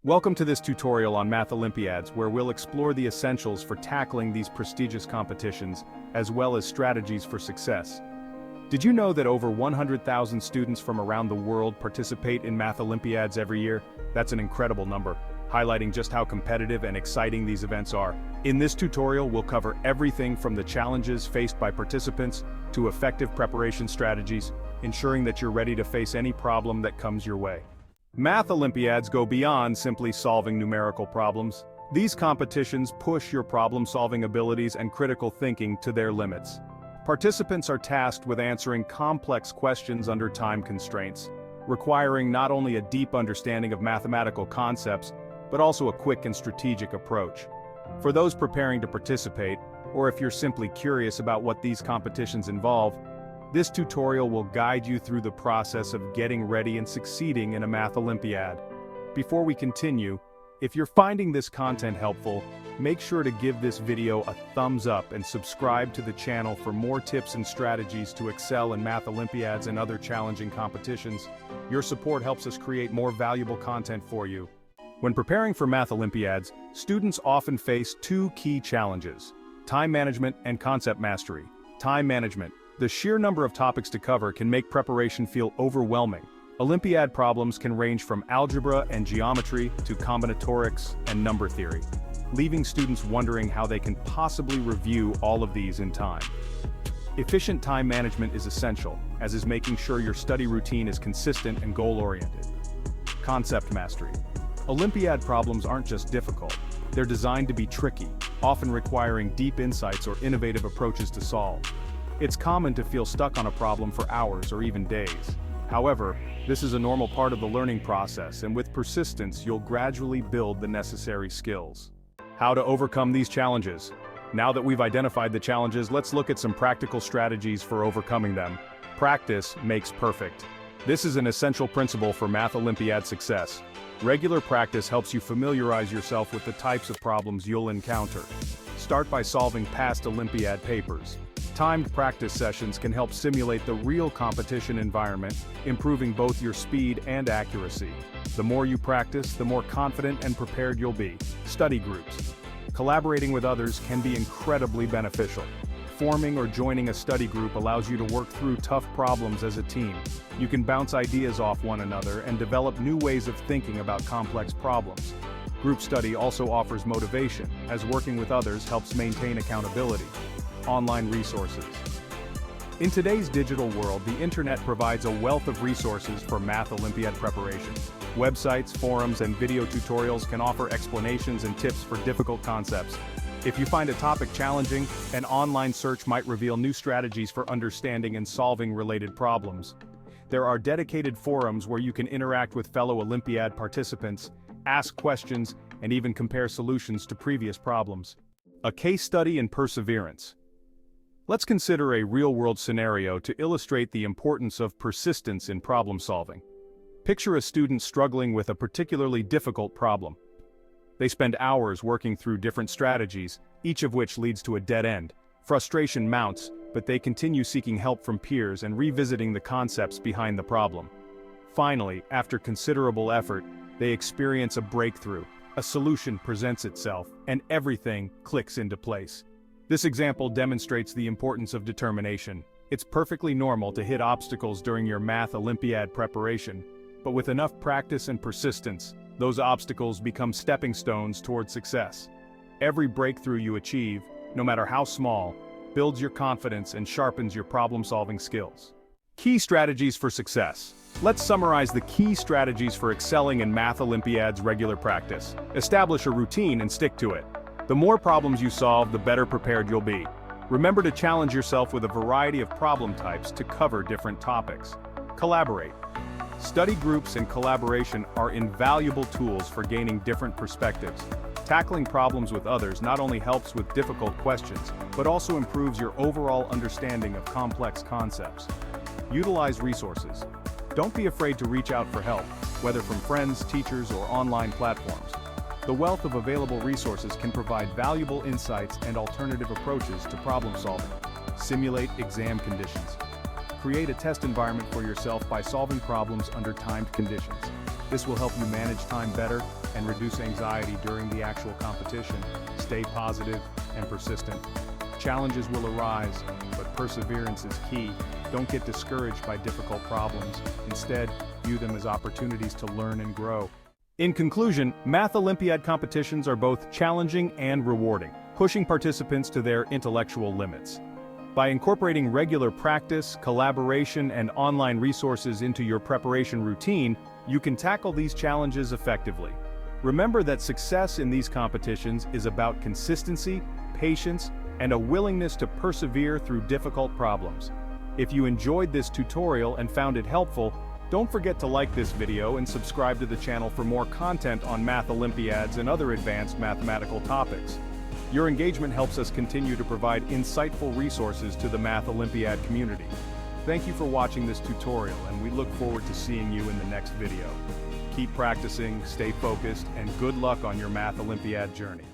Welcome to this tutorial on Math Olympiads, where we'll explore the essentials for tackling these prestigious competitions, as well as strategies for success. Did you know that over 100,000 students from around the world participate in Math Olympiads every year? That's an incredible number, highlighting just how competitive and exciting these events are. In this tutorial, we'll cover everything from the challenges faced by participants to effective preparation strategies, ensuring that you're ready to face any problem that comes your way. Math Olympiads go beyond simply solving numerical problems. These competitions push your problem-solving abilities and critical thinking to their limits. Participants are tasked with answering complex questions under time constraints, requiring not only a deep understanding of mathematical concepts, but also a quick and strategic approach. For those preparing to participate, or if you're simply curious about what these competitions involve, this tutorial will guide you through the process of getting ready and succeeding in a Math Olympiad. Before we continue, if you're finding this content helpful, make sure to give this video a thumbs up and subscribe to the channel for more tips and strategies to excel in Math Olympiads and other challenging competitions. Your support helps us create more valuable content for you. When preparing for Math Olympiads, students often face two key challenges: time management and concept mastery. Time management. The sheer number of topics to cover can make preparation feel overwhelming. Olympiad problems can range from algebra and geometry to combinatorics and number theory, leaving students wondering how they can possibly review all of these in time. Efficient time management is essential, as is making sure your study routine is consistent and goal-oriented. Concept mastery. Olympiad problems aren't just difficult, they're designed to be tricky, often requiring deep insights or innovative approaches to solve. It's common to feel stuck on a problem for hours or even days. However, this is a normal part of the learning process, and with persistence, you'll gradually build the necessary skills. How to overcome these challenges? Now that we've identified the challenges, let's look at some practical strategies for overcoming them. Practice makes perfect. This is an essential principle for Math Olympiad success. Regular practice helps you familiarize yourself with the types of problems you'll encounter. Start by solving past Olympiad papers. Timed practice sessions can help simulate the real competition environment, improving both your speed and accuracy. The more you practice, the more confident and prepared you'll be. Study groups. Collaborating with others can be incredibly beneficial. Forming or joining a study group allows you to work through tough problems as a team. You can bounce ideas off one another and develop new ways of thinking about complex problems. Group study also offers motivation, as working with others helps maintain accountability. Online resources. In today's digital world, the internet provides a wealth of resources for Math Olympiad preparation. Websites, forums, and video tutorials can offer explanations and tips for difficult concepts. If you find a topic challenging, an online search might reveal new strategies for understanding and solving related problems. There are dedicated forums where you can interact with fellow Olympiad participants, ask questions, and even compare solutions to previous problems. A case study in perseverance. Let's consider a real-world scenario to illustrate the importance of persistence in problem-solving. Picture a student struggling with a particularly difficult problem. They spend hours working through different strategies, each of which leads to a dead end. Frustration mounts, but they continue seeking help from peers and revisiting the concepts behind the problem. Finally, after considerable effort, they experience a breakthrough. A solution presents itself, and everything clicks into place. This example demonstrates the importance of determination. It's perfectly normal to hit obstacles during your Math Olympiad preparation, but with enough practice and persistence, those obstacles become stepping stones toward success. Every breakthrough you achieve, no matter how small, builds your confidence and sharpens your problem-solving skills. Key strategies for success. Let's summarize the key strategies for excelling in Math Olympiad's regular practice. Establish a routine and stick to it. The more problems you solve, the better prepared you'll be. Remember to challenge yourself with a variety of problem types to cover different topics. Collaborate. Study groups and collaboration are invaluable tools for gaining different perspectives. Tackling problems with others not only helps with difficult questions, but also improves your overall understanding of complex concepts. Utilize resources. Don't be afraid to reach out for help, whether from friends, teachers, or online platforms. The wealth of available resources can provide valuable insights and alternative approaches to problem solving. Simulate exam conditions. Create a test environment for yourself by solving problems under timed conditions. This will help you manage time better and reduce anxiety during the actual competition. Stay positive and persistent. Challenges will arise, but perseverance is key. Don't get discouraged by difficult problems. Instead, view them as opportunities to learn and grow. In conclusion, Math Olympiad competitions are both challenging and rewarding, pushing participants to their intellectual limits. By incorporating regular practice, collaboration, and online resources into your preparation routine, you can tackle these challenges effectively. Remember that success in these competitions is about consistency, patience, and a willingness to persevere through difficult problems. If you enjoyed this tutorial and found it helpful, don't forget to like this video and subscribe to the channel for more content on Math Olympiads and other advanced mathematical topics. Your engagement helps us continue to provide insightful resources to the Math Olympiad community. Thank you for watching this tutorial, and we look forward to seeing you in the next video. Keep practicing, stay focused, and good luck on your Math Olympiad journey.